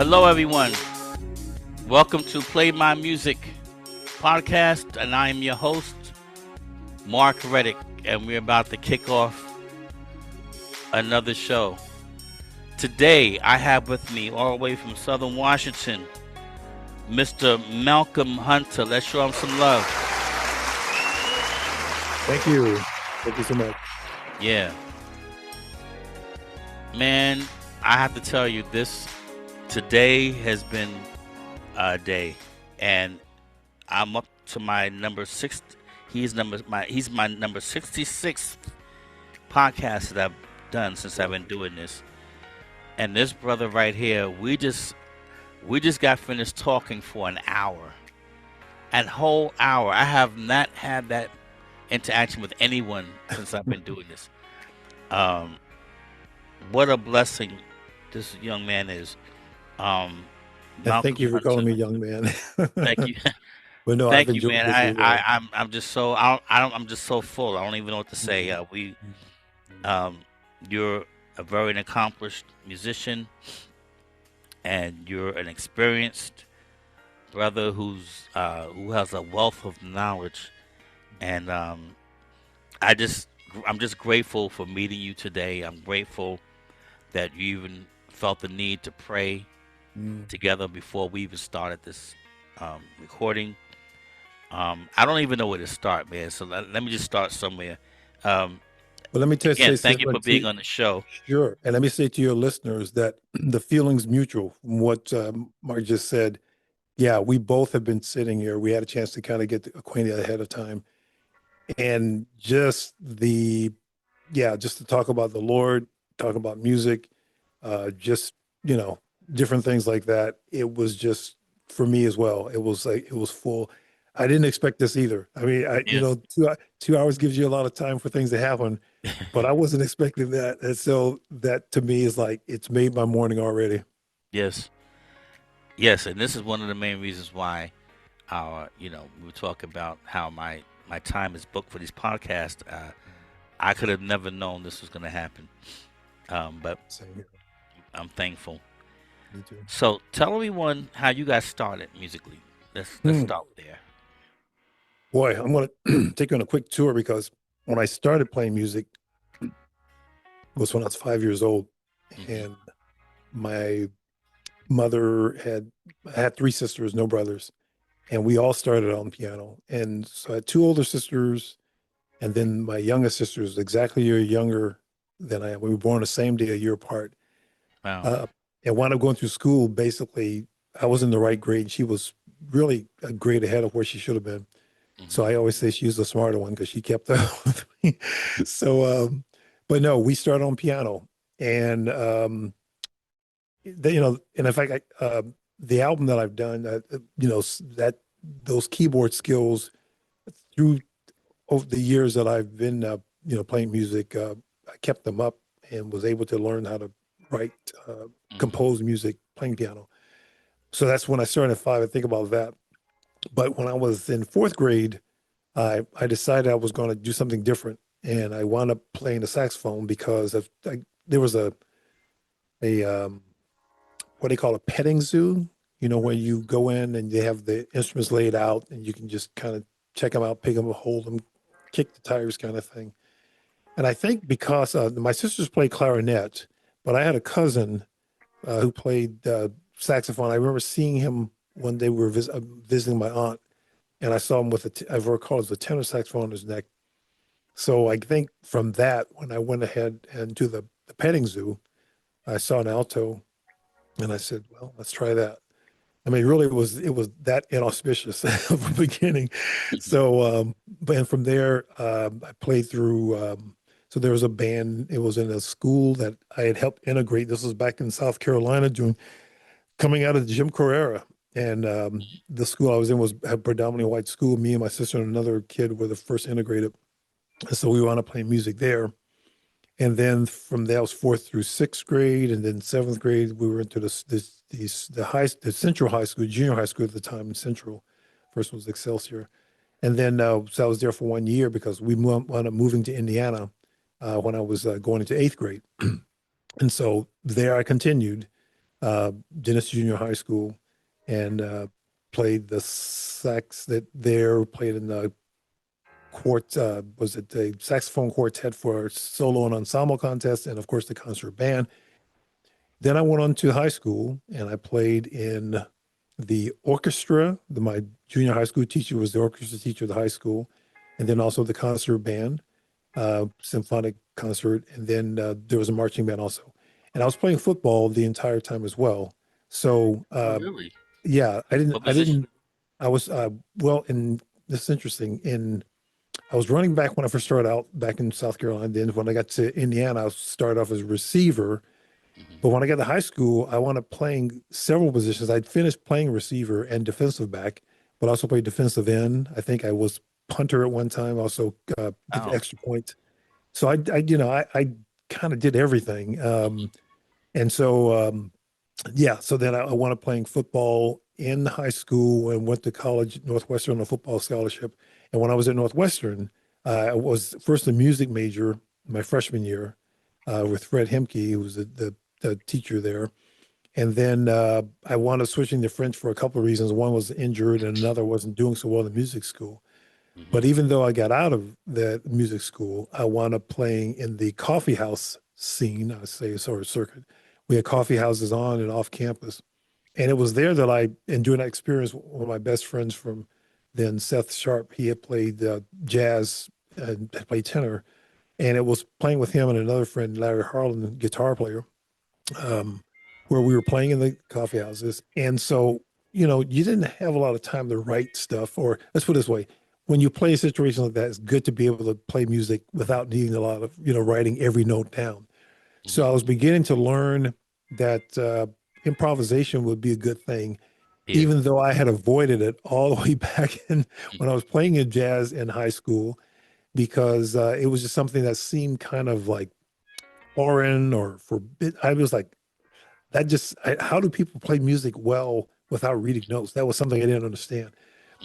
Hello, everyone. Welcome to Play My Music podcast, and I am your host, Mark Reddick, and we're about to kick off another show. Today, I have with me, all the way from Southern Washington, Mr. Malcolm Hunter. Let's show him some love. Thank you. Thank you so much. Yeah. Man, I have to tell you, today has been a day, and I'm up to my number six. He's my number 66th podcast that I've done since I've been doing this. And this brother right here, we just got finished talking for an hour, and whole hour. I have not had that interaction with anyone since I've been doing this. What a blessing this young man is. And Malcolm thank you for calling Hunter. me young man. Thank you. But no, I've Thank you, enjoyed man. this as well. I'm just so I'm just so full. I don't even know what to say. You're a very accomplished musician, and you're an experienced brother who has a wealth of knowledge, and I'm just grateful for meeting you today. I'm grateful that you even felt the need to pray Mm. together before we even started this recording. I don't even know where to start, man. So let me just start somewhere. Um, But let me Again, say thank you for something being to on the show. sure. And let me say to your listeners that the feeling's mutual from what Mark just said. Yeah, we both have been sitting here. We had a chance to kind of get acquainted ahead of time. And just to talk about the Lord, talk about music, just, you know, different things like that. It was just for me as well. It was like, it was full. I didn't expect this either. I mean, Yeah. 2 hours gives you a lot of time for things to happen, but I wasn't expecting that. And so that to me is like, it's made my morning already. Yes. Yes, and this is one of the main reasons why we were talking about how my time is booked for these podcasts. I could have never known this was going to happen, but Same here. I'm thankful. Me too. So tell everyone how you got started musically. Let's Hmm. start there. Boy, I'm going to take you on a quick tour because when I started playing music was when I was 5 years old. Hmm. And my mother I had three sisters, no brothers, and we all started on piano. And so I had two older sisters, and then my youngest sister is exactly a year younger than I am. We were born the same day, a year apart. Wow. Uh, and when I'm going through school, basically, I was in the right grade. And she was really a grade ahead of where she should have been. So Hmm. I always say she's the smarter one because she kept up with me. So, but no, we started on piano, and and in fact, the album that I've done, that those keyboard skills through over the years that I've been, playing music, I kept them up and was able to learn how to write, Hmm. compose music, playing piano. So that's when I started at five. I think about that. But when I was in fourth grade, I decided I was going to do something different, and I wound up playing the saxophone because there was a what they call a petting zoo, where you go in and they have the instruments laid out and you can just kind of check them out, pick them, hold them, kick the tires kind of thing. And I think because my sisters played clarinet, but I had a cousin who played saxophone. I remember seeing him one day. We were visiting my aunt, and I saw him with I recall it was a tenor saxophone on his neck. So I think from that, when I went ahead and to the petting zoo, I saw an alto, and I said, "Well, let's try that." I mean, really, it was that inauspicious from the beginning. So, but and from there, I played through. So there was a band. It was in a school that I had helped integrate. This was back in South Carolina, doing coming out of the Jim Crow era. And the school I was in was a predominantly white school. Me and my sister and another kid were the first integrated. And so we wound up playing music there. And then from there, I was fourth through sixth grade, and then seventh grade, we were into the Central High School, junior high school at the time in Central. First was Excelsior, and then so I was there for 1 year because we wound up moving to Indiana when I was going into eighth grade, and so there I continued. Dennis Junior High School, and played the sax that there, played in the was it the saxophone quartet for solo and ensemble contest, and of course the concert band. Then I went on to high school and I played in the orchestra. My junior high school teacher was the orchestra teacher of the high school, and then also the concert band, symphonic concert, and then there was a marching band also. And I was playing football the entire time as well. So Oh, really? yeah, What I position? didn't, I was well, and this is interesting. I was running back when I first started out back in South Carolina. Then when I got to Indiana, I started off as a receiver. Hmm. But when I got to high school, I wound up playing several positions. I'd finished playing receiver and defensive back, but also played defensive end. I think I was punter at one time, also did Oh. extra point. So I kind of did everything. And so, yeah, so then I wound up playing football in high school and went to college, Northwestern on a football scholarship. And when I was at Northwestern, I was first a music major my freshman year with Fred Hemke, who was the teacher there. And then I wound up switching to French for a couple of reasons. One was injured, and another wasn't doing so well in music school. Hmm. But even though I got out of the music school, I wound up playing in the coffee house scene, I say, sort of circuit. We had coffee houses on and off campus. And it was there that and during that experience, one of my best friends from then, Seth Sharp, he had played jazz and had played tenor. And it was playing with him and another friend, Larry Harlan, guitar player, um, where we were playing in the coffee houses. And so, you didn't have a lot of time to write stuff, or let's put it this way. When you play a situation like that, it's good to be able to play music without needing a lot of, writing every note down. So I Hmm. was beginning to learn that improvisation would be a good thing, Yeah. even though I had avoided it all the way back in when I Hmm. was playing in jazz in high school, because it was just something that seemed kind of like foreign or forbid. I was like, how do people play music well without reading notes? That was something I didn't understand.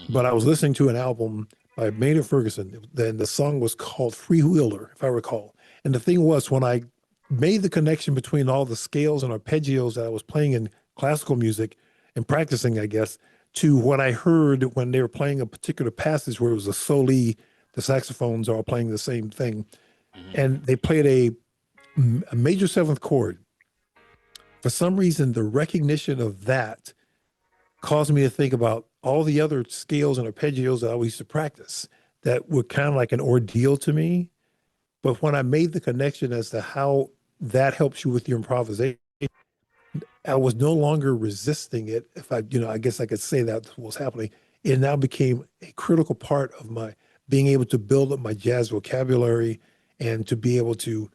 But Hmm. I was listening to an album by Maynard Ferguson. Then the song was called Freewheeler, if I recall. And the thing was, when I made the connection between all the scales and arpeggios that I was playing in classical music and practicing, I guess, to what I heard when they were playing a particular passage where it was a soli, the saxophones are all playing the same thing, Hmm. and they played a major seventh chord. For some reason, the recognition of that caused me to think about all the other scales and arpeggios that I used to practice that were kind of like an ordeal to me. But when I made the connection as to how that helps you with your improvisation, I was no longer resisting it. If I guess I could say that was happening. It now became a critical part of my being able to build up my jazz vocabulary and to be able to,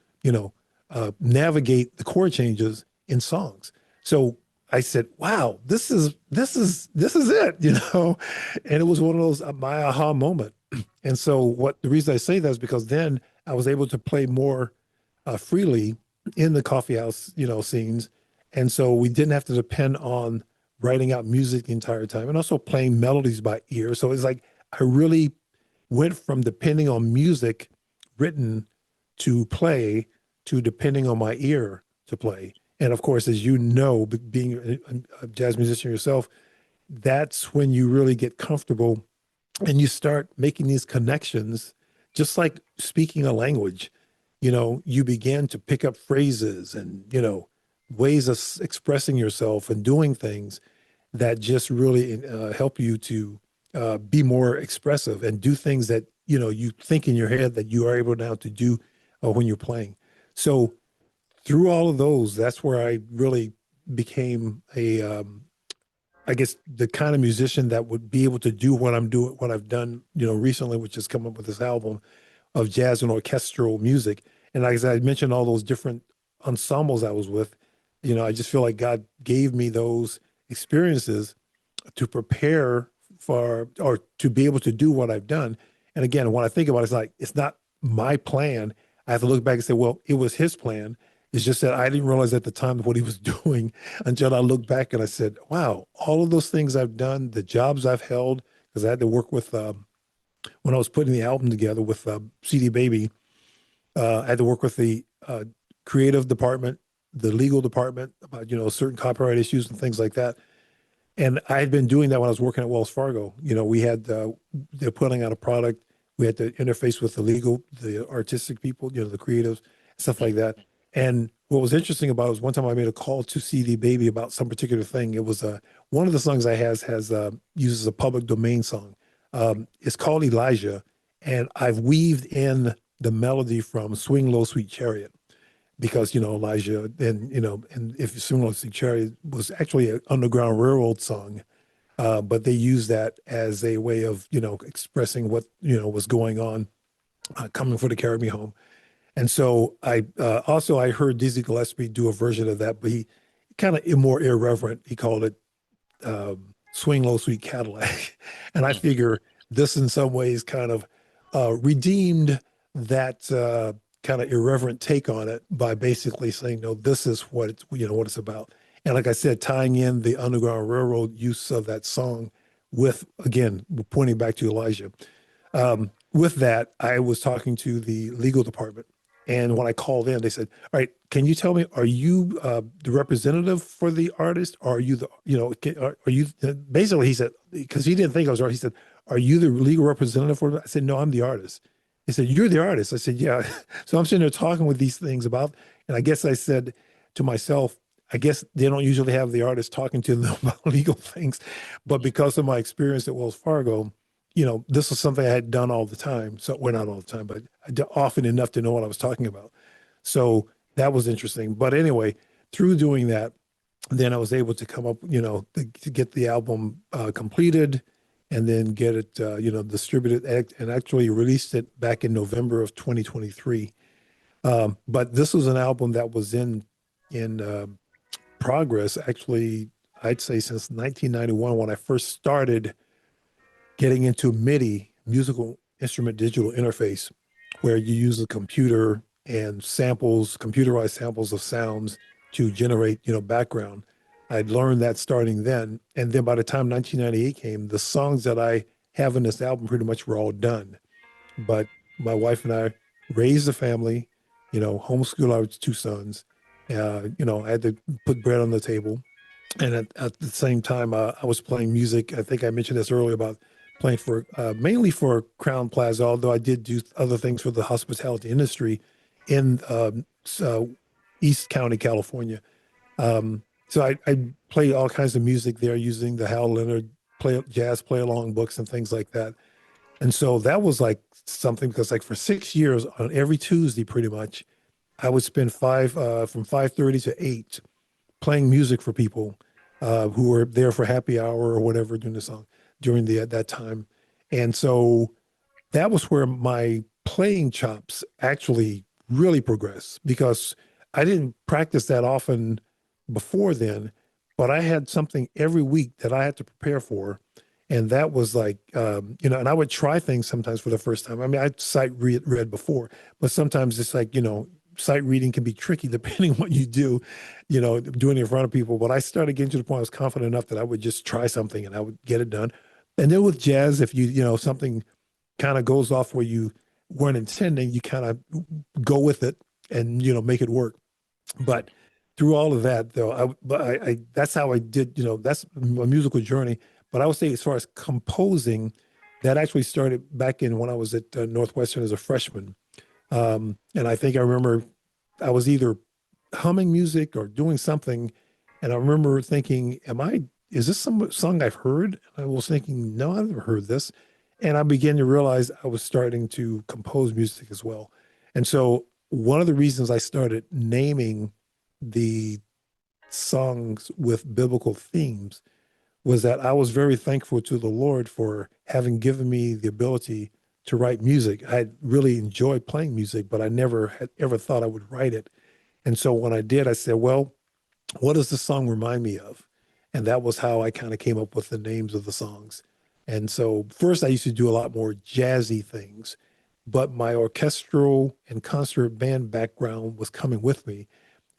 navigate the chord changes in songs. So I said, "Wow, this is it," and it was one of those my aha moment. And so, what the reason I say that is because then I was able to play more freely in the coffee house, scenes. And so we didn't have to depend on writing out music the entire time and also playing melodies by ear. So it's like I really went from depending on music written to play to depending on my ear to play. And of course, as you know, being a jazz musician yourself, that's when you really get comfortable and you start making these connections, just like speaking a language. You begin to pick up phrases and, ways of expressing yourself and doing things that just really help you to be more expressive and do things that, you think in your head that you are able now to do when you're playing. So through all of those, that's where I really became I guess the kind of musician that would be able to do what I'm doing, what I've done, recently, which is come up with this album of jazz and orchestral music. And like I mentioned, all those different ensembles I was with, I just feel like God gave me those experiences to prepare for or to be able to do what I've done. And again, when I think about it, it's like it's not my plan. I have to look back and say, well, it was his plan. It's just that I didn't realize at the time what he was doing until I looked back and I said, wow, all of those things I've done, the jobs I've held, because I had to work with when I was putting the album together with CD Baby, I had to work with the creative department. the legal department about, certain copyright issues and things like that. And I had been doing that when I was working at Wells Fargo. We had they're putting out a product. We had to interface with the legal, the artistic people, the creatives, stuff like that. And what was interesting about it was one time I made a call to CD Baby about some particular thing. It was one of the songs I has uses a public domain song. It's called Elijah, and I've weaved in the melody from Swing Low, Sweet Chariot because Elijah and if you Swing Low, Sweet Chariot was actually an Underground Railroad song, but they used that as a way of expressing what was going on, coming for to carry me home. And so I heard Dizzy Gillespie do a version of that, but he kind of more irreverent. He called it Swing Low Sweet Cadillac. And I figure this in some ways kind of redeemed that kind of irreverent take on it by basically saying, no, this is what it's about. And like I said, tying in the Underground Railroad use of that song with, again, pointing back to Elijah. With that, I was talking to the legal department. And when I called in, they said, "All right, can you tell me, are you the representative for the artist? Or are you are you?" Basically, he said, because he didn't think I was right. He said, "Are you the legal representative for it?" I said, "No, I'm the artist." He said, "You're the artist." I said, "Yeah." So I'm sitting there talking with these things about, and I guess I said to myself, I guess they don't usually have the artist talking to them about legal things, but because of my experience at Wells Fargo, this was something I had done all the time. So, well, not all the time, but often enough to know what I was talking about. So that was interesting. But anyway, through doing that, then I was able to come up, to get the album completed and then get it, distributed and actually released it back in November of 2023. But this was an album that was in progress, actually, I'd say since 1991 when I first started getting into MIDI, musical instrument digital interface, where you use a computer and computerized samples of sounds to generate, background. I'd learned that starting then. And then by the time 1998 came, the songs that I have in this album pretty much were all done. But my wife and I raised a family, homeschool our two sons. I had to put bread on the table. And at the same time, I was playing music. I think I mentioned this earlier about playing for mainly for Crown Plaza, although I did do other things for the hospitality industry in East County, California. So I play all kinds of music there using the Hal Leonard jazz play along books and things like that. And so that was like something because like for 6 years on every Tuesday, pretty much, I would spend from 5:30 to 8 playing music for people who were there for happy hour or whatever during the song during the at that time. And so that was where my playing chops actually really progressed because I didn't practice that often before then, but I had something every week that I had to prepare for. And that was like, and I would try things sometimes for the first time. I mean, I'd read before, but sometimes it's like, sight reading can be tricky depending on what you do, doing it in front of people. But I started getting to the point I was confident enough that I would just try something and I would get it done. And then with jazz, if something kind of goes off where you weren't intending, you kind of go with it and, make it work. But through all of that, though, I that's how I did, that's my musical journey. But I would say as far as composing, that actually started back in when I was at Northwestern as a freshman. And I think I remember I was either humming music or doing something. And I remember thinking, is this some song I've heard? And I was thinking, no, I've never heard this. And I began to realize I was starting to compose music as well. And so one of the reasons I started naming the songs with biblical themes was that I was very thankful to the Lord for having given me the ability to write music. I really enjoyed playing music, but I never had ever thought I would write it. And so when I did, I said, well, what does the song remind me of? And that was how I kind of came up with the names of the songs. And so first I used to do a lot more jazzy things, but my orchestral and concert band background was coming with me.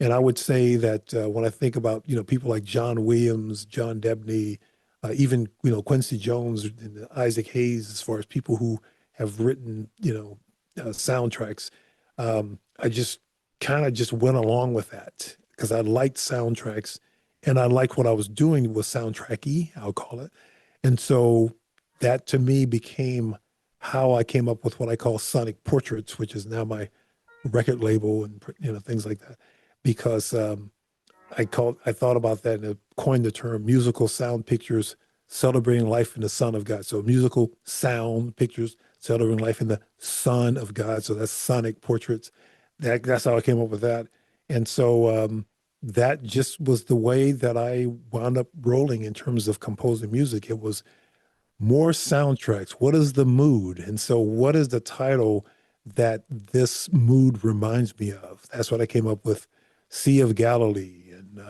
And I would say that when I think about, people like John Williams, John Debney, even, Quincy Jones and Isaac Hayes, as far as people who have written, soundtracks, I just kind of just went along with that because I liked soundtracks and I liked what I was doing with soundtracky, I'll call it. And so that to me became how I came up with what I call Sonic Portraits, which is now my record label and things like that. Because I thought about that and coined the term musical sound pictures celebrating life in the Son of God. So musical sound pictures celebrating life in the Son of God. So that's Sonic Portraits. That's how I came up with that. And so that just was the way that I wound up rolling in terms of composing music. It was more soundtracks. What is the mood? And so, what is the title that this mood reminds me of? That's what I came up with. Sea of Galilee and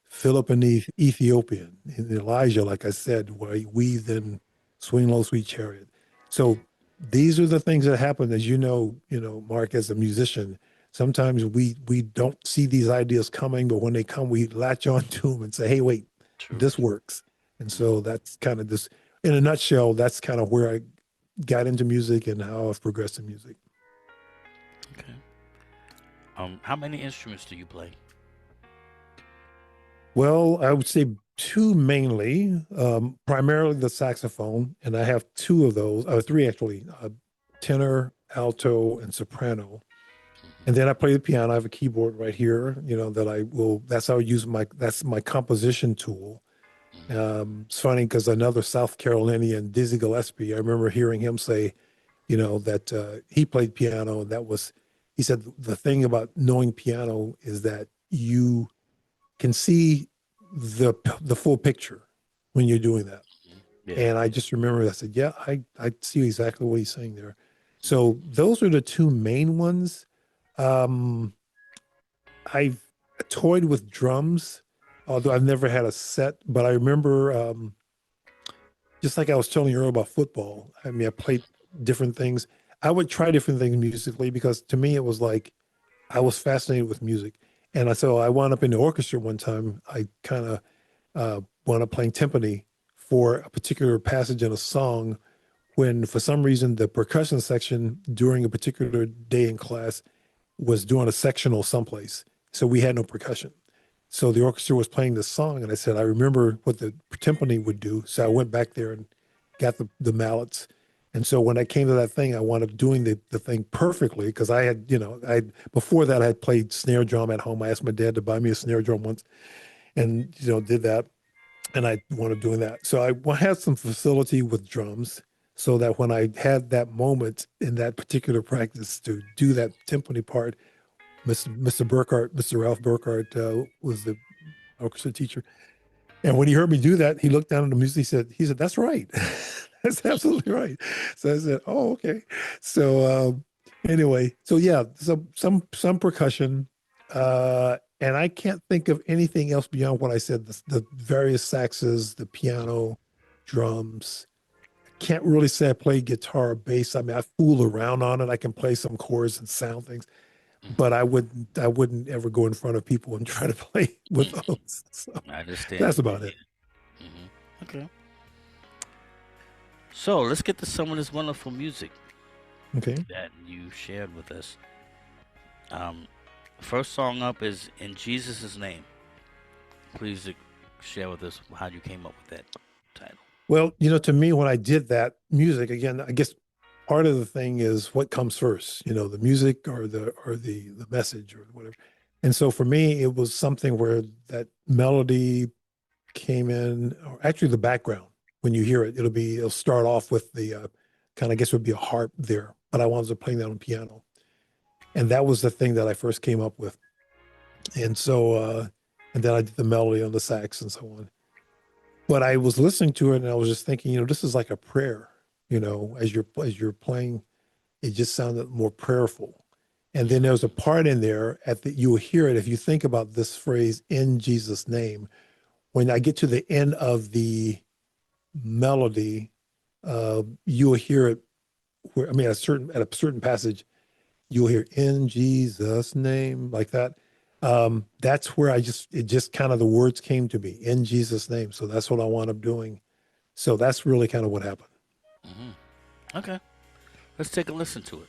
Philip and Ethiopian and Elijah, like I said, where he weaved in Swing Low, Sweet Chariot. So these are the things that happen, as Mark, as a musician. Sometimes we don't see these ideas coming, but when they come, we latch on to them and say, "Hey, wait, True. this works." And so that's kind of this in a nutshell, that's kind of where I got into music and how I've progressed in music. Okay. How many instruments do you play? Well, I would say two mainly, primarily the saxophone, and I have two of those, three actually, tenor, alto, and soprano. And then I play the piano. I have a keyboard right here, that that's how I use that's my composition tool. Mm-hmm. It's funny because another South Carolinian, Dizzy Gillespie, I remember hearing him say, that he played piano. And he said, the thing about knowing piano is that you can see the full picture when you're doing that. Yeah. And I just remember I said, yeah, I see exactly what he's saying there. So those are the two main ones. Um, I've toyed with drums, although I've never had a set, but I remember just like I was telling you earlier about football. I mean, I played different things. I would try different things musically because to me it was like I was fascinated with music. And so I wound up in the orchestra one time. I kind of wound up playing timpani for a particular passage in a song when, for some reason, the percussion section during a particular day in class was doing a sectional someplace. So we had no percussion. So the orchestra was playing this song, and I said, I remember what the timpani would do. So I went back there and got the mallets. And so when I came to that thing, I wound up doing the thing perfectly because I had, before that I had played snare drum at home. I asked my dad to buy me a snare drum once and, did that. And I wound up doing that. So I had some facility with drums so that when I had that moment in that particular practice to do that timpani part, Mr. Burkhart, Mr. Ralph Burkhart was the orchestra teacher. And when he heard me do that, he looked down at the music. He said, that's right. That's absolutely right. So I said, oh, okay. So anyway, so yeah, some percussion. And I can't think of anything else beyond what I said, the various saxes, the piano, drums. Can't really say I play guitar or bass. I mean, I fool around on it. I can play some chords and sound things, but Mm-hmm. I wouldn't ever go in front of people and try to play with those. So I understand. that's about it. Mm-hmm. Okay. So let's get to some of this wonderful music Okay. that you shared with us. Um, First song up is "In Jesus' Name." Please share with us how you came up with that title. Well, to me, when I did that music, again, I guess part of the thing is what comes first, the music or the message or whatever. And so for me, it was something where that melody came in, or actually the background. When you hear it, it'll start off with the kind of, I guess, would be a harp there, but I wanted to play that on piano, and that was the thing that I first came up with. And so, and then I did the melody on the sax and so on. But I was listening to it and I was just thinking, this is like a prayer, as you're playing, it just sounded more prayerful. And then there's a part in there you will hear it if you think about this phrase in Jesus' name. When I get to the end of the melody, you'll hear it where, I mean, at a certain passage, you'll hear in Jesus' name like that. That's where it just kind of the words came to me in Jesus' name. So that's what I wound up doing. So that's really kind of what happened. Mm-hmm. Okay, let's take a listen to it.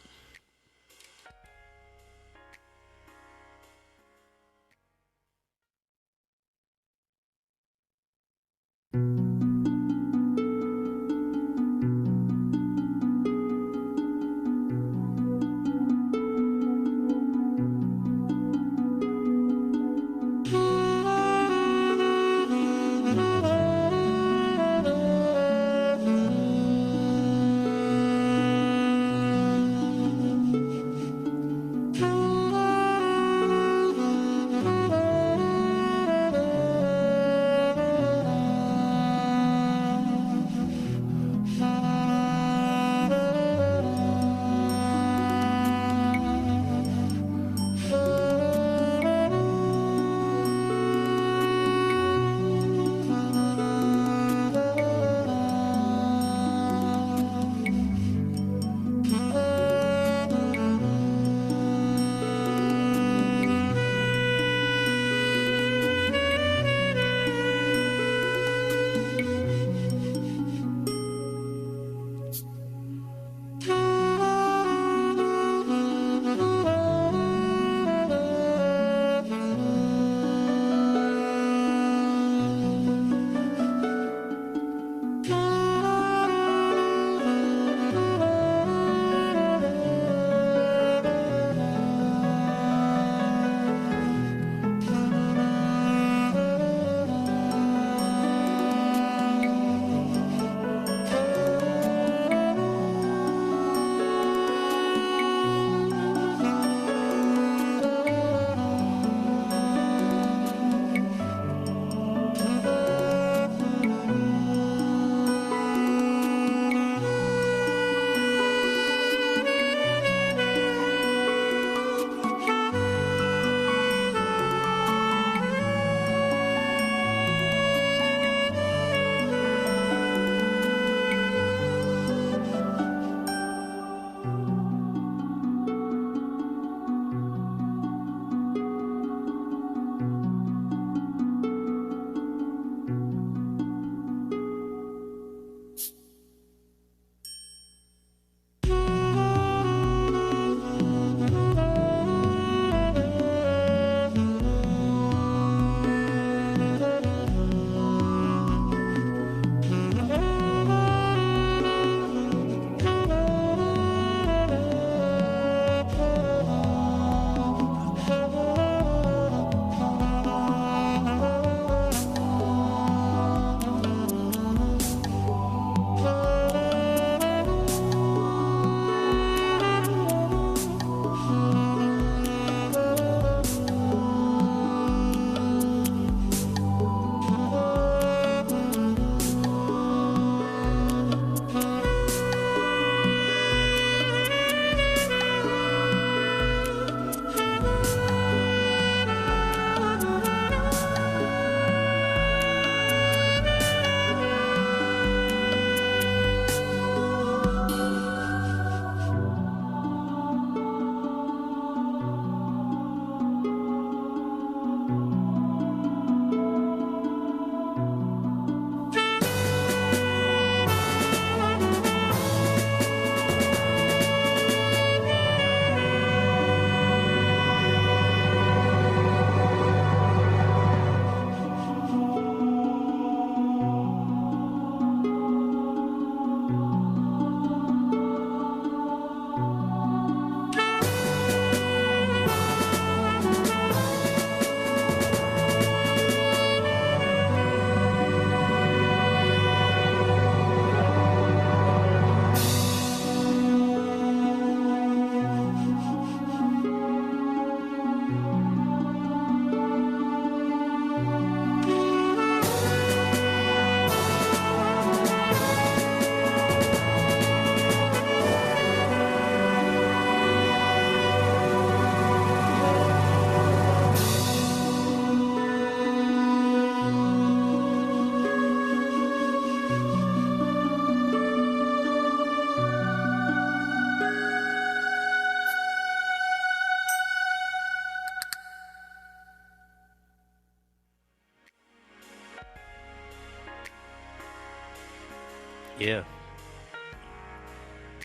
Yeah,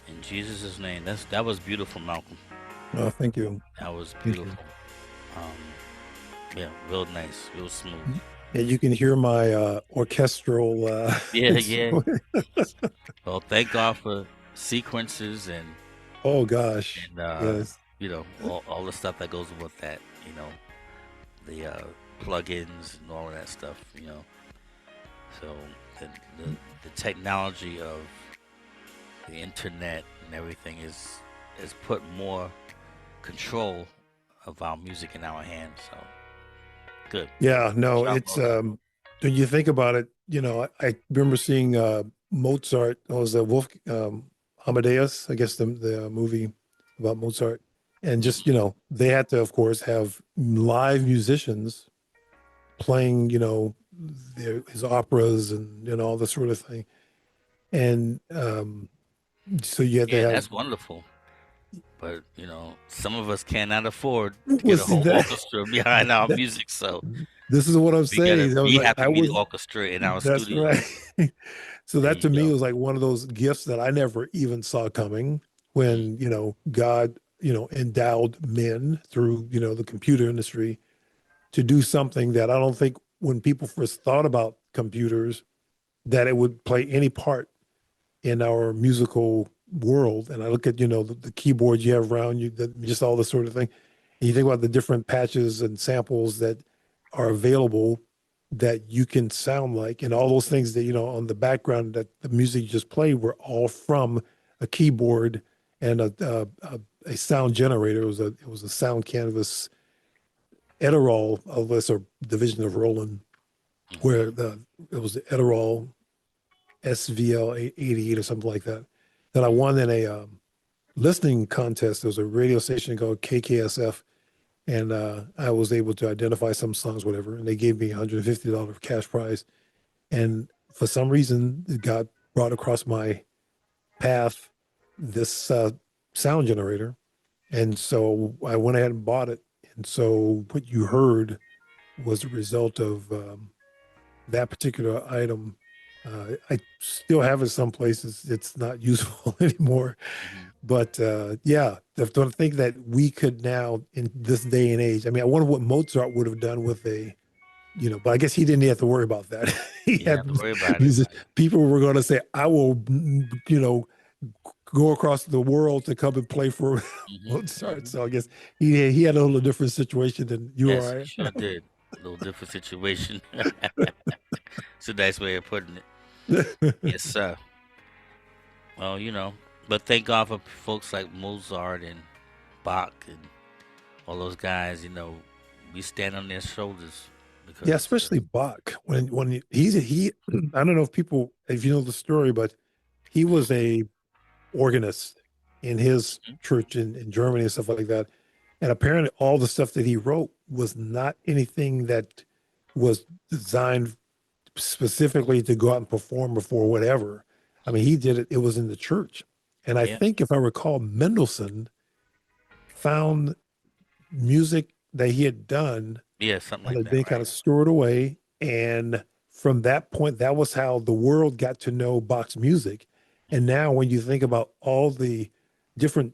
in Jesus' name. That was beautiful, Malcolm. Oh, thank you. That was Thank you. beautiful. Um, yeah, real nice, real smooth. And you can hear my orchestral Yeah, yeah. instrument. Well, thank God for sequences Oh gosh. and Yes. all the stuff that goes with that. You know, the plugins and all of that stuff. So the the, the technology of the internet and everything is put more control of our music in our hands. So good. Yeah, no, Job it's well done. when you think about it, I remember seeing Mozart, it was a Wolf Amadeus, I guess the movie about Mozart. And just, Hmm. they had to, of course, have live musicians playing, his operas and all this sort of thing. And so you had to Yeah, have that's wonderful. But some of us cannot afford to get a was whole that orchestra behind our that music, so this is what I'm we gotta saying. I was we like, have to be the orchestra in our that's studio. right. So There that you to me go. was like one of those gifts that I never even saw coming Mm, when, God, endowed men through, the computer industry to do something that I don't think when people first thought about computers that it would play any part in our musical world. And I look at, the keyboards you have around you, just all this sort of thing. And you think about the different patches and samples that are available that you can sound like, and all those things that, on the background that the music you just played were all from a keyboard and a sound generator. It was a Sound Canvas Edirol, a lesser division of Roland, mhm. where it was the Edirol SVL 88 or something like that, that I won in a listening contest. There was a radio station called KKSF, and I was able to identify some songs, whatever, and they gave me $150 cash prize. And for some reason, it got brought across my path this sound generator, and so I went ahead and bought it. And so what you heard was a result of that particular item. I still have it some places. It's not useful anymore. Mhm. But yeah, to think that we could now in this day and age. I mean, I wonder what Mozart would have done with but I guess he didn't have to worry about that. He You don't had have to worry about it, music. right? People were going to say, "I will, go across the world to come and play for Hmm. Mozart." Hmm. So I guess he had a little different situation than you or Yes, he I. sure did. A little different situation. It's a nice way of putting it. Yes, sir. Well, but thank God for folks like Mozart and Bach and all those guys. We stand on their shoulders Yeah, because especially Bach. When he I don't know if you know the story, but he was a organist in his Mhm. church in Germany and stuff like that. And apparently all the stuff that he wrote was not anything that was designed specifically to go out and perform before whatever. I mean, he did it, it was in the church. And I Yeah, think if I recall, Mendelssohn found music that he had done yeah, something and like had that, been kind right? of stored away. And from that point, that was how the world got to know Bach's music. And Hmm. now, when you think about all the different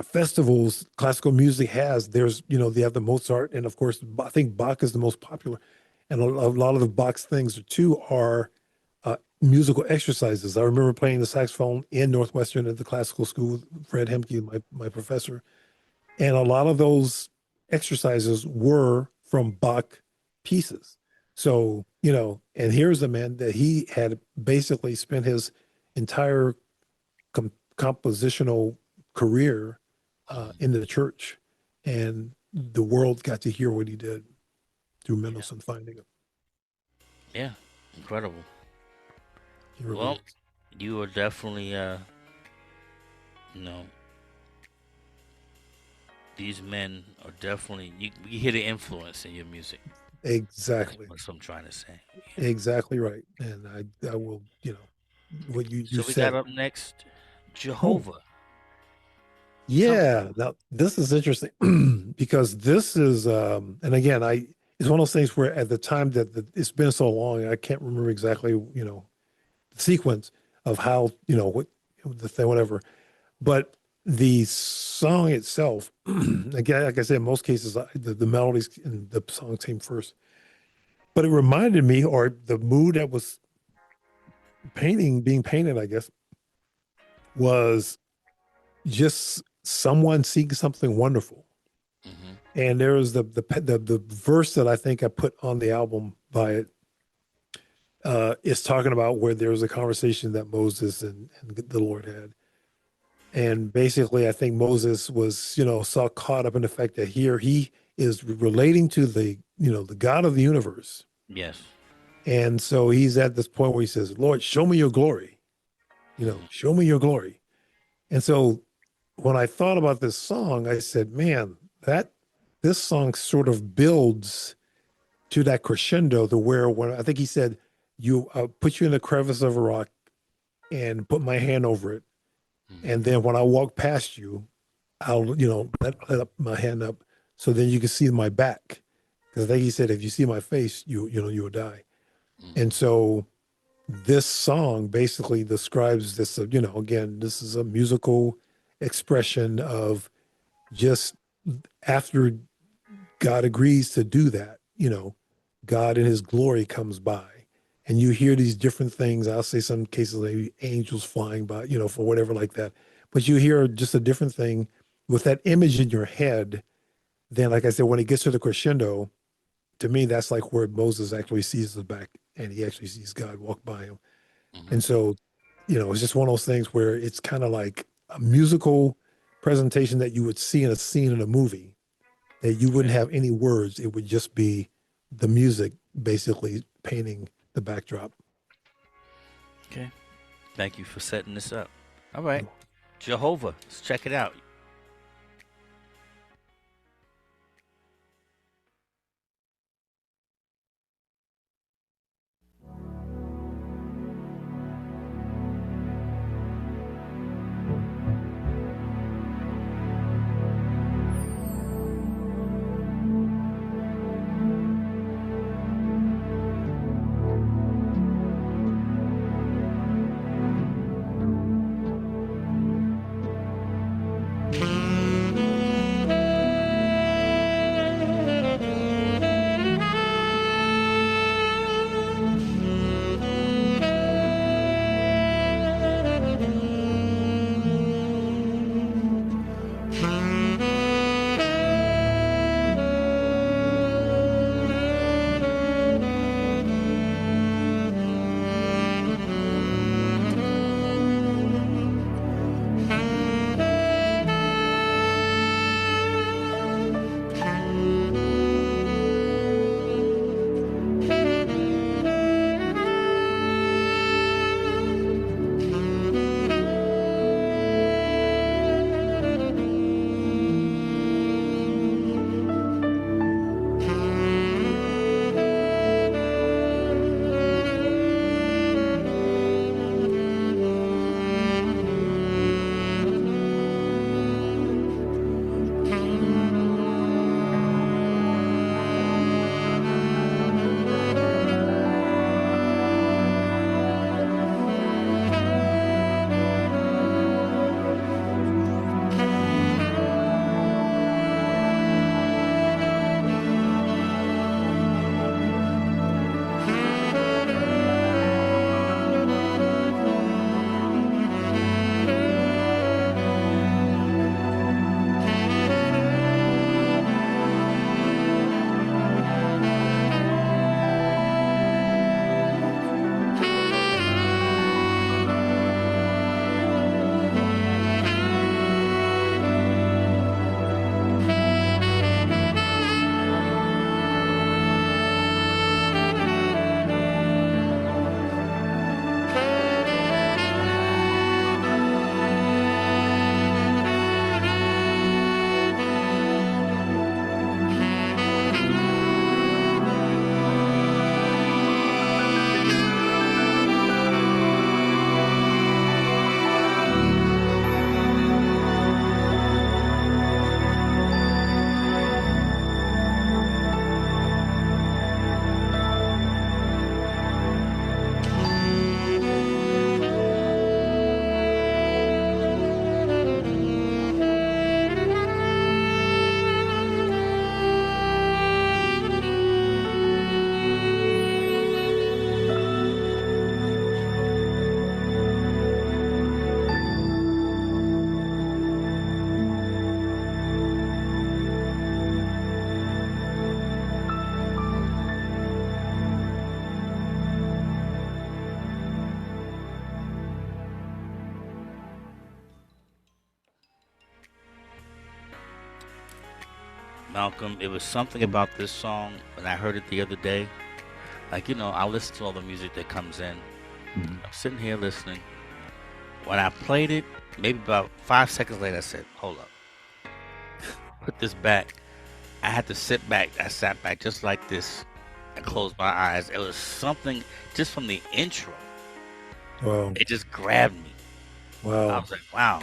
festivals classical music has, they have the Mozart, and of course, I think Bach is the most popular. And a lot of the Bach's things too are musical exercises. I remember playing the saxophone in Northwestern at the classical school with Fred Hemke, my professor. And a lot of those exercises were from Bach pieces. So, and here's a man that he had basically spent his entire compositional career Hmm. in the church. And the world got to hear what he did through Yeah, Mendelssohn finding him. yeah, incredible. He really Well, is. you are definitely, you know, these men are definitely you hear the influence in your music. That's Exactly. what I'm trying to say. Yeah. Exactly right. And I will, what you So we got said. up next, Oh, Jehovah. Tell me yeah. about Now this is interesting because this is and again, it's one of those things where at the time that it's been so long, I can't remember exactly, the sequence. of how, what the thing, whatever. But the song itself, again, like I said, in most cases, the melodies and the song came first. But it reminded me, or the mood that was being painted, I guess, was just someone seeing something wonderful. Hmm. And there was the verse that I think I put on the album by it is talking about where there was a conversation that Moses and the Lord had. And basically, I think Moses was, saw caught up in the fact that here he is relating to the God of the universe. Yes. And so he's at this point where he says, Lord, show me your glory, Hmm. show me your glory. And so when I thought about this song, I said, man, that this song sort of builds to that crescendo to where when I think he said, you put you in the crevice of a rock and put my hand over it. Hmm. And then when I walk past you, I'll, let up my hand up so then you can see my back. Because I think he said, if you see my face, you will die. And Hmm. so this song basically describes this, again, this is a musical expression of just after God agrees to do that, God in his glory comes by. And you hear these different things. I'll say some cases like angels flying by, for whatever like that. But you hear just a different thing with that image in your head. Then, like I said, when it gets to the crescendo, to me, that's like where Moses actually sees the back and he actually sees God walk by him. Hmm. And so, it's just one of those things where it's kind of like a musical presentation that you would see in a scene in a movie that you wouldn't Okay. have any words. It would just be the music basically painting the backdrop. Okay. Thank you for setting this up. All right. Jehovah. Let's check it out. Malcolm, it was something about this song when I heard it the other day. Like, I listen to all the music that comes in. Mhm. I'm sitting here listening. When I played it, maybe about 5 seconds later, I said, hold up, put this back. I had to sit back. I sat back just like this and Wow. closed my eyes. It was something just from the intro. Wow. It just grabbed me. I Wow. was like, wow,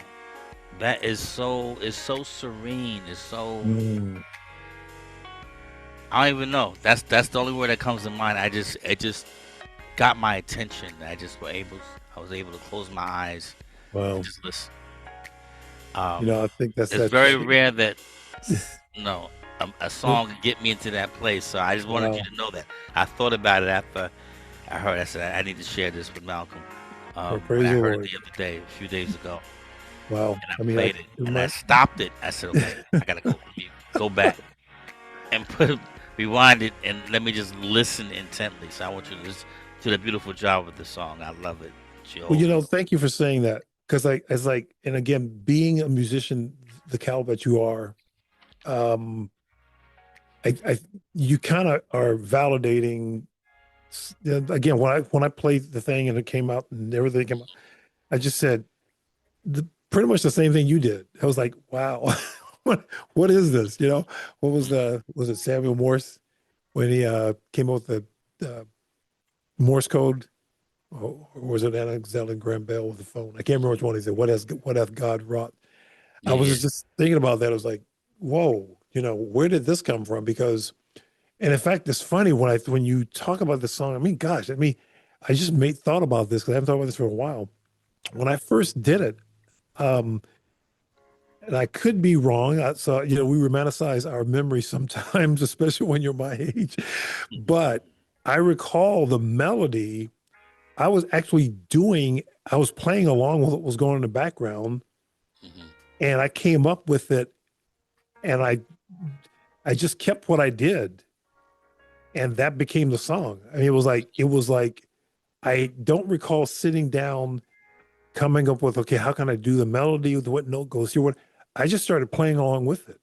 that is so serene. It's so, Mm. I don't even know. That's the only word that comes to mind. It just got my attention. I was able to close my eyes and Wow. just listen. I think that's It's that. very rare that you know a Well, song can get me into that place. So I just wanted you wow. to know that. I thought about it after I heard. I said I need to share this with Malcolm. Well, When praise I the heard it Lord. the other day, a few days ago, Wow. and I I mean, played it, it and I might. stopped it. I said, okay, I gotta go. Let me go back and rewind it, and let me just listen intently. So I want you to just do a beautiful job with the song. I love it, Well, Jehovah. thank you for saying that because and again, being a musician, the caliber that you are, um, I you kind of are validating. Again, when I played the thing and it came out and everything came out, I just said pretty much the same thing you did. I was like, wow, what is this? What was it Samuel Morse when he came up with the Morse code? Or was it Alexander Graham Bell with the phone? I can't remember which one he said. What hath God wrought? I Yeah, was yeah, just thinking about that. I was like, whoa, where did this come from? Because, and in fact, it's funny when you talk about the song. I mean, gosh, I just made thought about this because I haven't thought about this for a while. When I first did it, um, and I could be wrong. So, we romanticize our memory sometimes, especially when you're my age. But I recall the melody. I was actually I was playing along with what was going on in the background, hmm and I came up with it, and I just kept what I did, and that became the song. I mean, it was like I don't recall sitting down, coming up with, okay, how can I do the melody with what note goes here? What I just started playing along with it.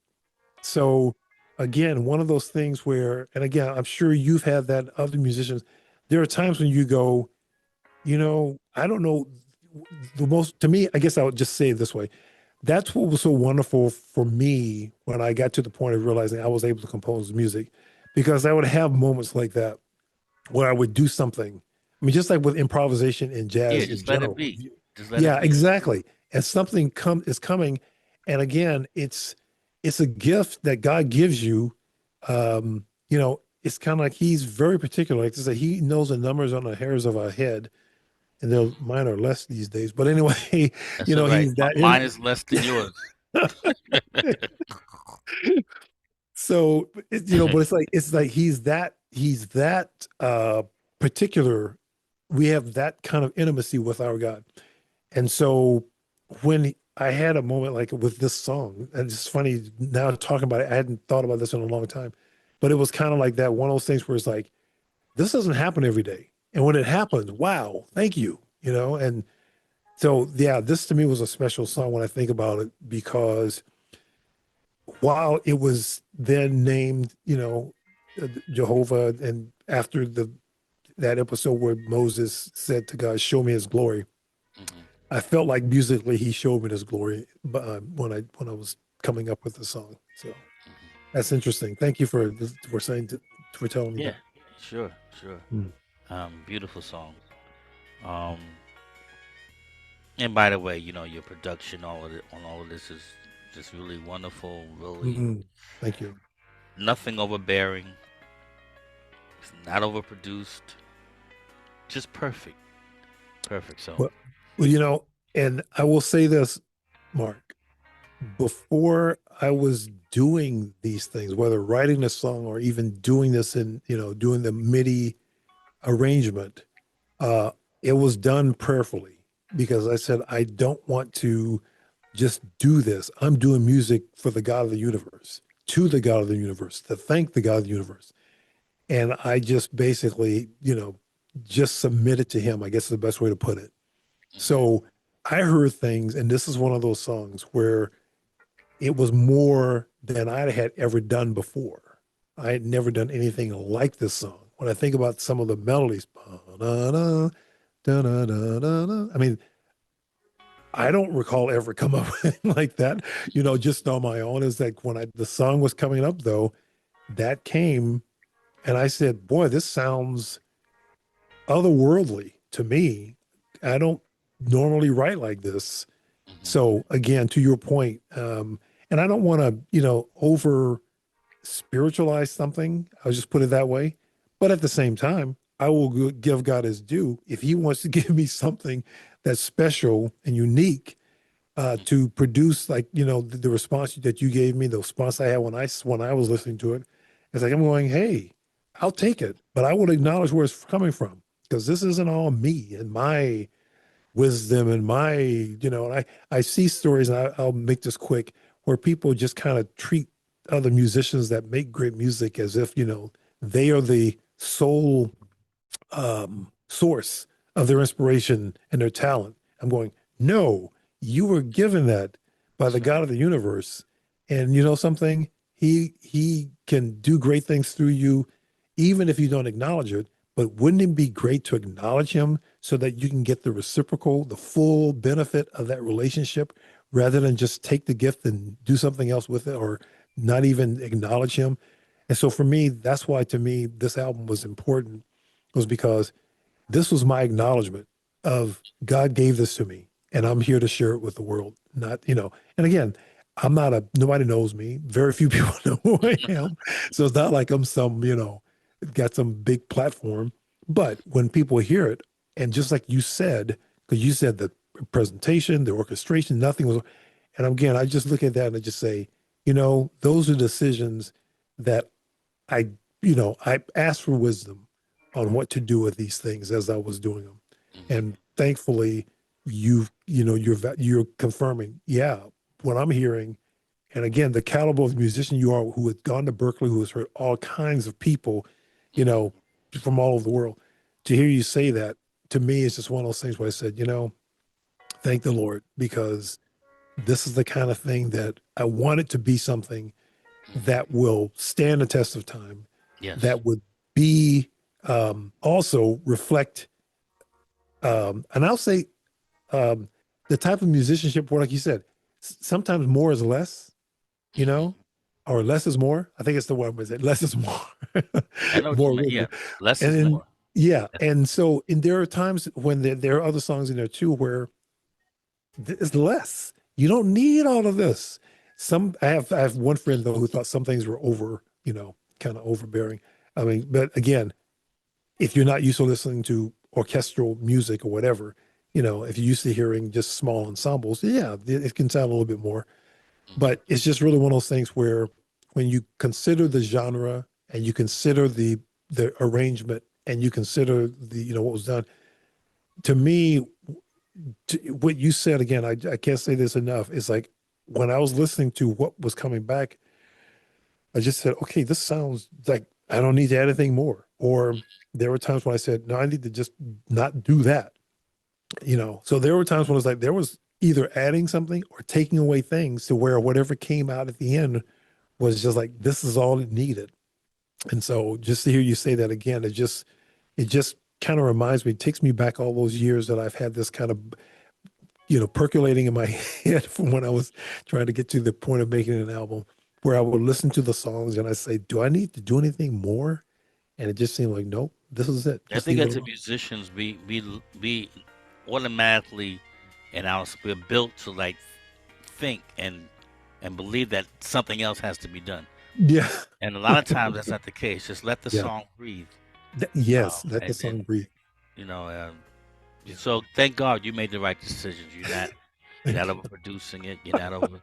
So again, one of those things where, and again, I'm sure you've had that, other musicians. There are times when you go, I don't know, the most, to me, I guess I would just say it this way. That's what was so wonderful for me when I got to the point of realizing I was able to compose music, because I would have moments like that where I would do something. I mean, just like with improvisation in yeah. jazz in Just let it general. be. Just let it Yeah, be. exactly. And something is coming. And again, it's a gift that God gives you. It's kind of like he's very particular. Like I said, he knows the numbers on the hairs of our head, and mine are less these days. But anyway, That's all right. he's that Mine is less than yours. so but it's like he's that particular. We have that kind of intimacy with our God. And so when I had a moment like with this song, and it's funny now talking about it, I hadn't thought about this in a long time, but it was kind of like that one of those things where it's like, this doesn't happen every day. And when it happens, wow, thank you, And so, yeah, this to me was a special song when I think about it, because while it was then named, Jehovah, and after that episode where Moses said to God, "Show me His glory," hmm I felt like musically He showed me His glory, when I was coming up with the song. So that's interesting. Thank you for saying for telling me Yeah, that. sure, sure. Mm. Beautiful song. Um, and by the way, your production, on all of this is just really wonderful. Really, Mm. Thank you. nothing overbearing. It's not overproduced. Just perfect, perfect. So, Well, well, and I will say this, Mark. Before I was doing these things, whether writing a song or even doing this in, doing the MIDI arrangement, uh, it was done prayerfully, because I said, I don't want to just do this. I'm doing music for the God of the universe, to the God of the universe, to thank the God of the universe. And I just basically, just submitted to him, I guess is the best way to put it. hmm So I heard things, and this is one of those songs where it was more than I had ever done before. I had never done anything like this song. When I think about some of the melodies, ba-da-da, da-da-da-da-da, I mean, I don't recall ever come up with like that, just on my own. Is like when the song was coming up though, that came and I said, boy, this sounds otherworldly to me. I don't normally write like this. Hmm. So again, to your point, and I don't want to, over spiritualize something. I'll just put it that way. But at the same time, I will give God his due. If he wants to give me something that's special and unique, to produce like, the response that you gave me, the response I had when I was listening to it, it's like I'm going, hey, I'll take it, but I will acknowledge where it's coming from because this isn't all me and my wisdom and my, and I see stories, and I'll make this quick, where people just kind of treat other musicians that make great music as if, they are the sole source of their inspiration and their talent. I'm going, no, you were given that by the That's right. God of the universe. And you know something? He can do great things through you, even if you don't acknowledge it. But wouldn't it be great to acknowledge him so that you can get the reciprocal, the full benefit of that relationship rather than just take the gift and do something else with it or not even acknowledge him? And so for me, that's why to me this album was important, was because this was my acknowledgement of God gave this to me and I'm here to share it with the world. Not, and again, nobody knows me. Very few people know who I am. So it's not like I'm some, got some big platform. But when people hear it, and just like you said, because you said the presentation, the orchestration, nothing was, and again, I just look at that and I just say, those are decisions that I, I asked for wisdom on what to do with these things as I was doing them. And Hmm. thankfully, you're confirming, yeah, what I'm hearing. And again, the caliber of musician you are, who has gone to Berkeley, who has heard all kinds of people, you Hmm. know, from all over the world, to hear you say that to me is just one of those things where I said, thank the Lord, because this is the kind of thing that I want it to be something that Hmm. will stand the test of time, Yes. that would be also reflect, and I'll say um, the type of musicianship where, like you said, sometimes more is less, you know, Hmm. or less is more. I think it's the one was it less is more, I know what you more mean. Yeah. wisdom, Less and is then more. yeah, Yes. and so and there are times when there are other songs in there too where it's less. You don't need all of this. I have one friend though who thought some things were over, kind of overbearing. I mean, but again, if you're not used to listening to orchestral music or whatever, if you're used to hearing just small ensembles, yeah, it can sound a little bit more. But Hmm. it's just really one of those things where when you consider the genre and you consider the arrangement and you consider the, what was done, to me, what you said again, I can't say this enough. It's like when I was listening to what was coming back, I just said, okay, this sounds like I don't need to add anything more. Or there were times when I said, no, I need to just not do that. So there were times when it was like there was either adding something or taking away things to where whatever came out at the end was just like this is all it needed. And so just to hear you say that again, it just kind of reminds me, it takes me back all those years that I've had this kind of, percolating in my head from when I was trying to get to the point of making an album, where I would listen to the songs and I say, do I need to do anything more? And it just seemed like, nope, this is it. I Just think leave it as a alone. musicians, we automatically in our we're built to like think and believe that something else has to be done. Yeah. And a lot of times that's not the case. Just let the Yeah. song breathe. Yes. Let the And then song breathe. you know. So thank God you made the right decisions. You're not Thank you. overproducing it. You're not over.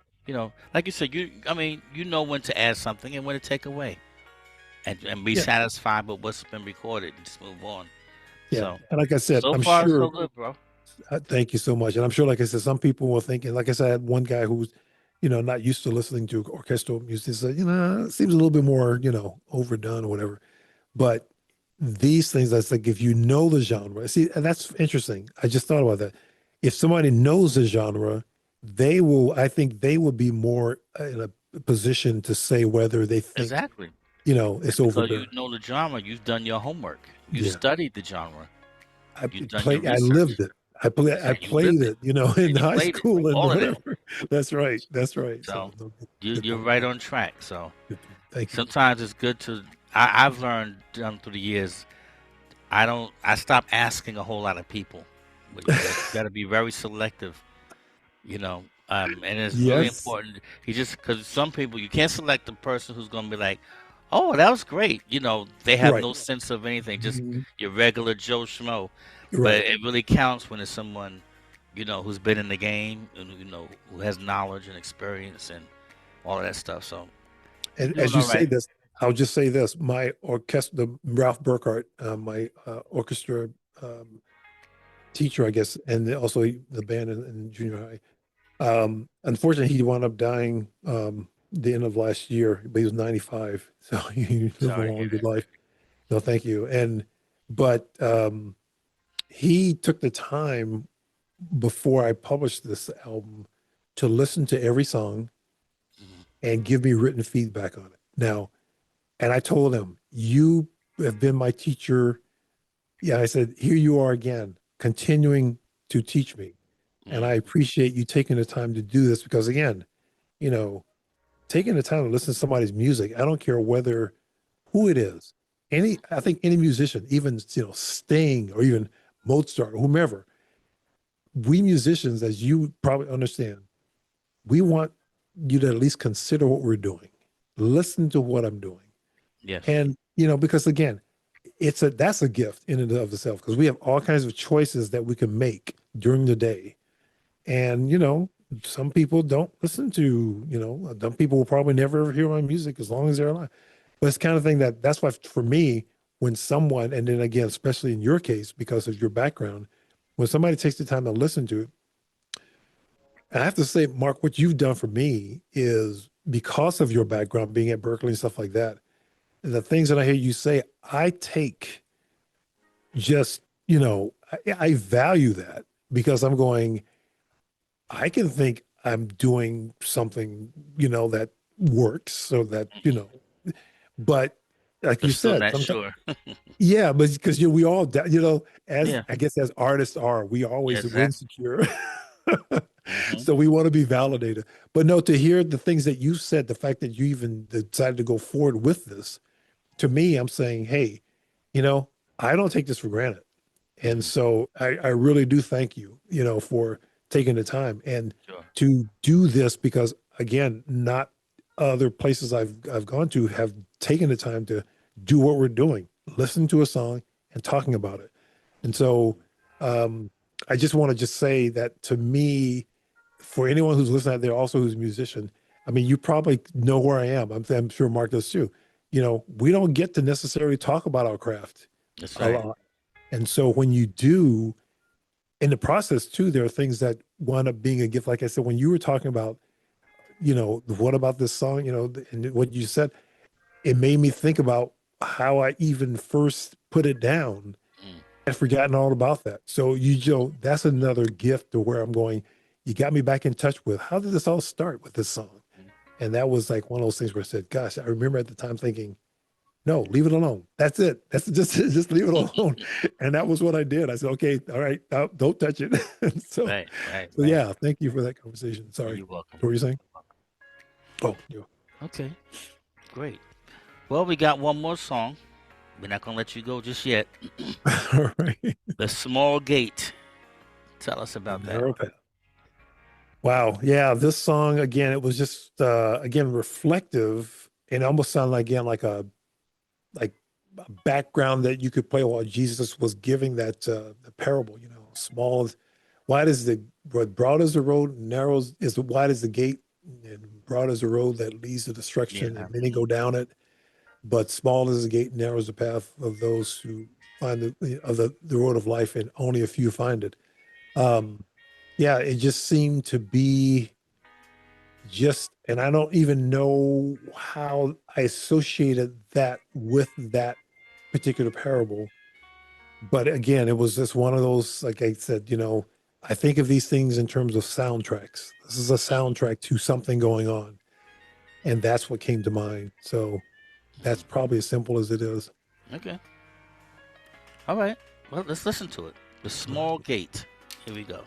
Like you said, I mean, you know when to add something and when to take away, and be Yeah. satisfied with what's been recorded and just move on. Yeah. So, And like I said, so I'm far sure, so good, bro. thank you so much. And I'm sure, like I said, some people were thinking, like I said, I had one guy who's, not used to listening to orchestral music. He said, it seems a little bit more, overdone or whatever. But these things, that's like if you know the genre, see, and that's interesting. I just thought about that. If somebody knows the genre, they will, I think they will be more in a position to say whether they think, Exactly. it's Because you overbearing. know the genre, you've done your homework. You Yeah. studied the genre. I You've done your play, I research. lived it. I And you played lived it it, in and you high played it. school and All of that. whatever. That's right. That's right. So So no, good you're point. right on track. So Good point. Thank you. sometimes it's good to. I've learned through the years. I don't. I stopped asking a whole lot of people. But you got to be very selective. And it's really Yes. important. You just because some people you can't select the person who's going to be like, "Oh, that was great." They have Right. no sense of anything. Just Mhm. your regular Joe Schmo. But Right. it really counts when it's someone who's been in the game and who has knowledge and experience and all of that stuff. So And you're doing as you all say right. this, I'll just say this: my orchestra, the Ralph Burkhart, my orchestra teacher, I guess, and also the band in junior high. Unfortunately, he wound up dying the end of last year, but he was 95, so he lived a Sorry to long, hear good that. life. No, thank you. But he took the time before I published this album to listen to every song Mhm. and give me written feedback on it. Now, and I told him, "You have been my teacher." Yeah, I said, "Here you are again, continuing to teach me." And I Mhm. appreciate you taking the time to do this because, again, you know, taking the time to listen to somebody's music, I don't care whether who it is. I think any musician, even, Sting or even Mozart or whomever, we musicians, as you probably understand, we want you to at least consider what we're doing. Listen to what I'm doing. Yes. And, because again, that's a gift in and of itself because we have all kinds of choices that we can make during the day. And, some people don't listen to, some people will probably never ever hear my music as long as they're alive. But it's the kind of thing that's why for me, when someone, and then again, especially in your case, because of your background, when somebody takes the time to listen to it, and I have to say, Mark, what you've done for me is because of your background, being at Berkeley and stuff like that, the things that I hear you say, I take just, I value that because I'm going, I can think I'm doing something, that works so that, Mhm. but like But you still said, not sometimes, sure. yeah, but because we all, as Yeah. I guess as artists are, we Yeah. always are Exactly. insecure. Hmm. So we want to be validated. But no, to hear the things that you said, the fact that you even decided to go forward with this, to me, I'm saying, hey, you know, I don't take this for granted. And Hmm. so I really do thank you, for taking the time and Sure. to do this because again, not other places I've gone to have taken the time to do what we're doing, listen to a song and talking about it. And so um, I just want to just say that to me, for anyone who's listening out there, also who's a musician, I mean, you probably know where I am. I'm sure Mark does too. We don't get to necessarily talk about our craft That's a right. lot. And so when you do, in the process too, there are things that wind up being a gift. Like I said, when you were talking about, what about this song, and what you said, it made me think about how I even first put it down. Mm. I'd forgotten all about that. So that's another gift to where I'm going. You got me back in touch with how did this all start with this song? Mm. And that was like one of those things where I said, gosh, I remember at the time thinking, no, leave it alone. That's it. That's just leave it alone. And that was what I did. I said, okay, all right, don't touch it. so, Right. Right. so Right. yeah, thank you for that conversation. Sorry, You're welcome. what were you saying? Oh, yeah. Okay. Great. Well, we got one more song. We're not gonna let you go just yet. All right. The Small Gate. Tell us The about that. narrow path. Wow. Yeah, this song again, it was just again reflective and almost sounded like again like a background that you could play while Jesus was giving that the parable, small is wide is the broad is the road, narrow is wide is the gate, and broad is the road that leads to Yeah. destruction, and many go down it. But small is the gate, narrow is the path of those who find the road of life, and only a few find it. Um, yeah, it just seemed to be and I don't even know how I associated that with that particular parable. But again, it was just one of those, like I said, I think of these things in terms of soundtracks. This is a soundtrack to something going on, and that's what came to mind. So that's Mm-hmm. probably as simple as it is. Okay. All right. Well, let's listen to it. The All Small right. Gate. Here we go.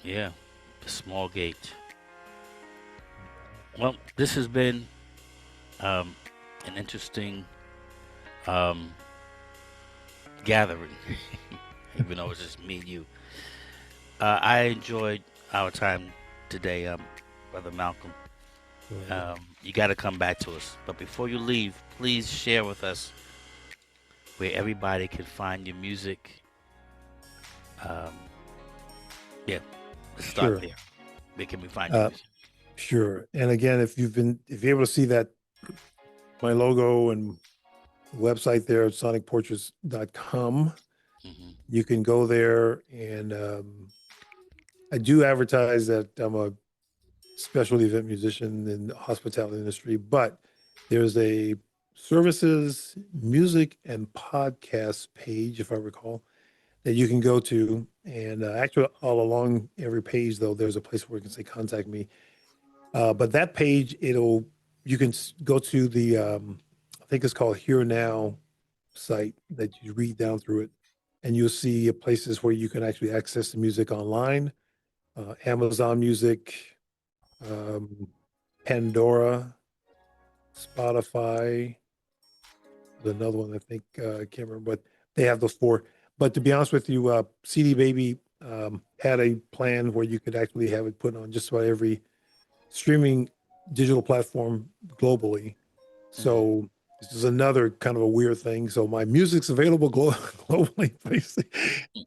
Yeah. The Small Gate. Well, this has been um, an interesting um, gathering, even though it's just me and you. I enjoyed our time today, Brother Malcolm. Right. You got to come back to us. But before you leave, please share with us where everybody can find your music. Um, yeah, let's start Sure. there. Where can we find your Uh, music? sure. And again, if you're able to see that my logo and website there at sonicportraits.com, Hmm. you can go there and I do advertise that I'm a special event musician in the hospitality industry, but there's a services, music, and podcast page, if I recall, that you can go to. And actually, all along every page, though, there's a place where you can say contact me. But that page, you can go to the, I think it's called Here Now site that you read down through it, and you'll see places where you can actually access the music online, Amazon Music, um, Pandora, Spotify. There's another one I think I can't remember, but they have those four. But to be honest with you, CD Baby had a plan where you could actually have it put on just about every streaming digital platform globally. Mm-hmm. So this is another kind of a weird thing. So my music's available globally, basically.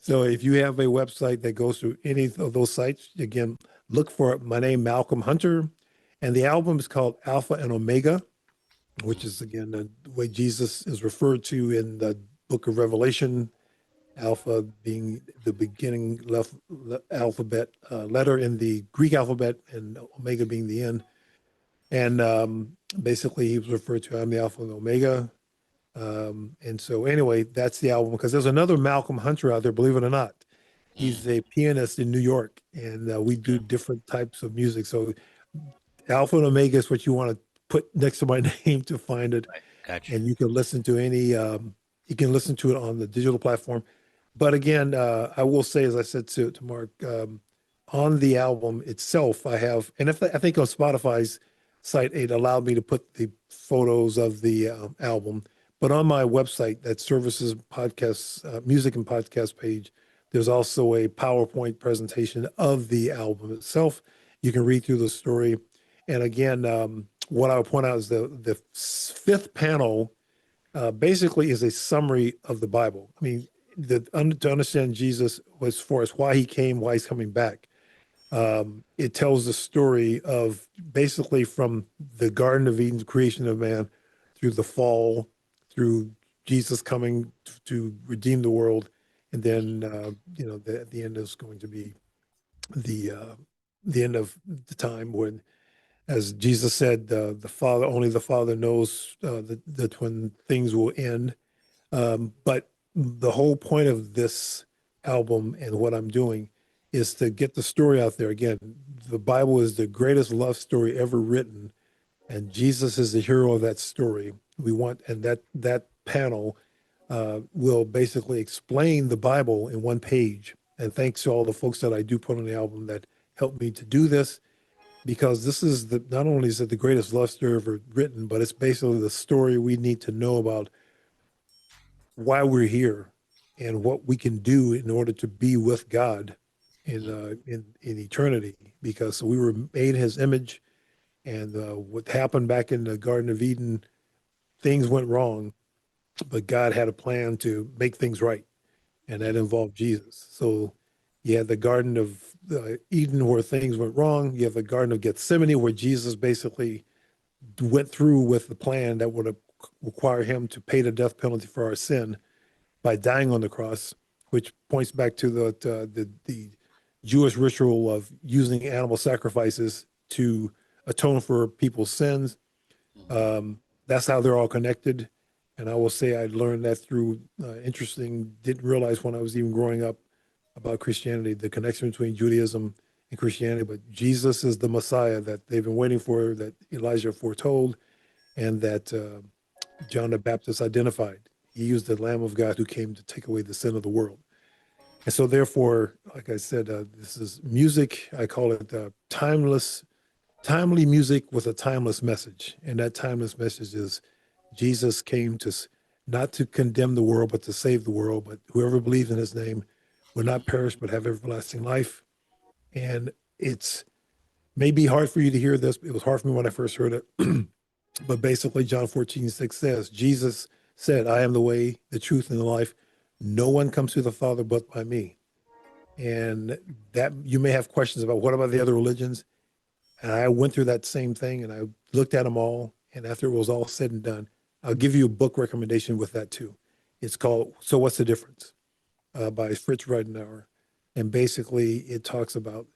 So if you have a website that goes through any of those sites, again, look for my name, Malcolm Hunter, and the album is called Alpha and Omega, which is again the way Jesus is referred to in the book of Revelation. Alpha being the beginning alphabet letter in the Greek alphabet, and Omega being the end. And basically, he was referred to, I'm the Alpha and Omega. And so, anyway, that's the album because there's another Malcolm Hunter out there, believe it or not. Mm. He's a pianist in New York, and we do Okay. different types of music. So, Alpha and Omega is what you want to put next to my name to find it. Right. Got you. And you can listen to you can listen to it on the digital platform. But again, I will say, as I said to Mark, on the album itself, I have, and if I think on Spotify's site, it allowed me to put the photos of the album. But on my website, that services podcasts, music and podcast page, there's also a PowerPoint presentation of the album itself. You can read through the story. And again, what I would point out is the fifth panel basically is a summary of the Bible. I mean, to understand Jesus as far as why he came, why he's coming back. It tells the story of basically from the Garden of Eden, creation of man, through the fall, through Jesus coming to redeem the world, and then the end is going to be the uh, the end of the time when, as Jesus said, the Father, only the Father knows that when things will end. But the whole point of this album and what I'm doing is to get the story out there. Again, the Bible is the greatest love story ever written, and Jesus is the hero of that story. We want, and that panel will basically explain the Bible in one page. And thanks to all the folks that I do put on the album that helped me to do this, because this is the not only is it the greatest love story ever written, but it's basically the story we need to know about why we're here and what we can do in order to be with God Mm. in eternity. Because we were made in His image, and what happened back in the Garden of Eden, things went wrong, but God had a plan to make things right, and that Mm. involved Jesus. So you had the Garden of Eden where things went wrong. You have the Garden of Gethsemane where Jesus basically went through with the plan that would require him to pay the death penalty for our sin by dying on the cross, which points back to the Jewish ritual of using animal sacrifices to atone for people's sins. Mm. That's how they're all connected. And I will say I learned that through interesting, didn't realize when I was even growing up about Christianity, the connection between Judaism and Christianity. But Jesus is the Messiah that they've been waiting for, that Elijah foretold, and that John the Baptist identified. He used the Lamb of God who came to take away the sin of the world. And so, therefore, like I said, this is music. I call it timely music with a timeless message. And that timeless message is Jesus came to not to condemn the world, but to save the world. But whoever believes in his name will not perish, but have everlasting life. And it's may be hard for you to hear this. It was hard for me when I first heard it. But basically, John 14:6 says, Jesus said, I am the way, the truth, and the life. No one comes to the Father but by me. And that you may have questions about what about the other religions? And I went through that same thing and I looked at them all. And after it was all said and done, I'll give you a book recommendation with that too. It's called So What's the Difference by Fritz Reidenauer. And basically, it talks about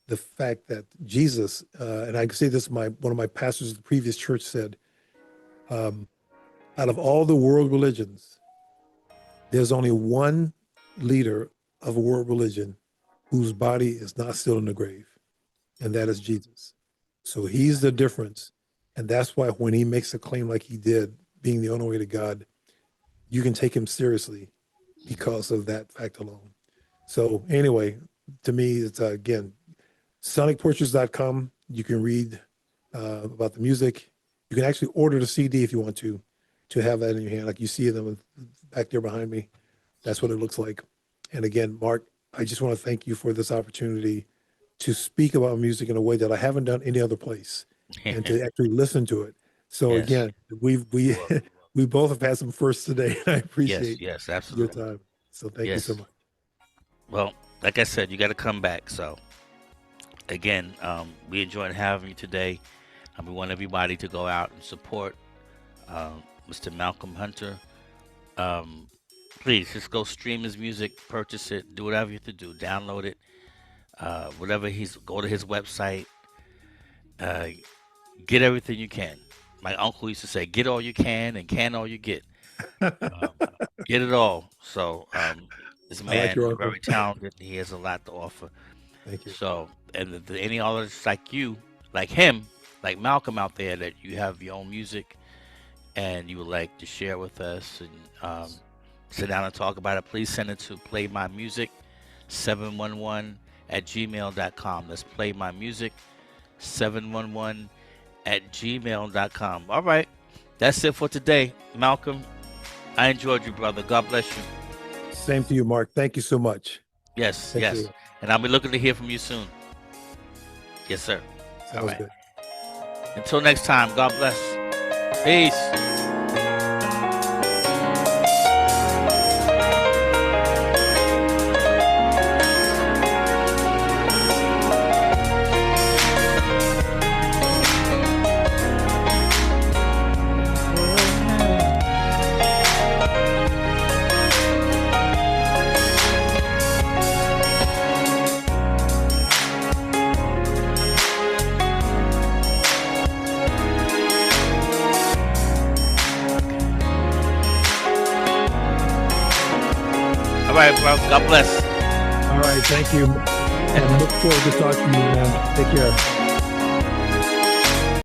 the fact that Jesus, and I can say this, my one of my pastors of the previous church said, out of all the world religions, there's only one leader of a world religion whose body is not still in the grave, and that is Jesus. So he's the difference. And that's why when he makes a claim like he did, being the only way to God, you can take him seriously because of that fact alone. So anyway, to me, it's again, sonicportraits.com. You can read about the music. You can actually order the CD if you want to have that in your hand. Like you see them back there behind me. That's what it looks like. And again, Mark, I just want to thank you for this opportunity to speak about music in a way that I haven't done any other place and to actually listen to it. So Yes. again, we You're welcome. we both have had some firsts today, and I Yes. appreciate Yes. your Absolutely. time. So thank you so Yes. much. Well, like I said, you got to come back. So again, we enjoyed having you today. We want everybody to go out and support Mr. Malcolm Hunter. Um, please just go stream his music, purchase it, do whatever you have to do, download it, whatever he's go to his website, uh, get everything you can. My uncle used to say, "Get all you can all you get." Um, get it all. So this I like man your is uncle. very talented. He has a lot to offer. Thank you. So, and any artists like you, like him, like Malcolm out there, that you have your own music and you would like to share with us and sit down and talk about it, please send it to playmymusic711 at gmail.com. That's playmymusic711 at gmail.com. All right. That's it for today. Malcolm, I enjoyed you, brother. God bless you. Same to you, Mark. Thank you so much. Yes, Thank yes. you. And I'll be looking to hear from you soon. Yes, sir. All Sounds right. good. Until next time, God bless. Peace. All right, bro. God bless. All right. Thank you. And look forward to talking to you, man. Take care.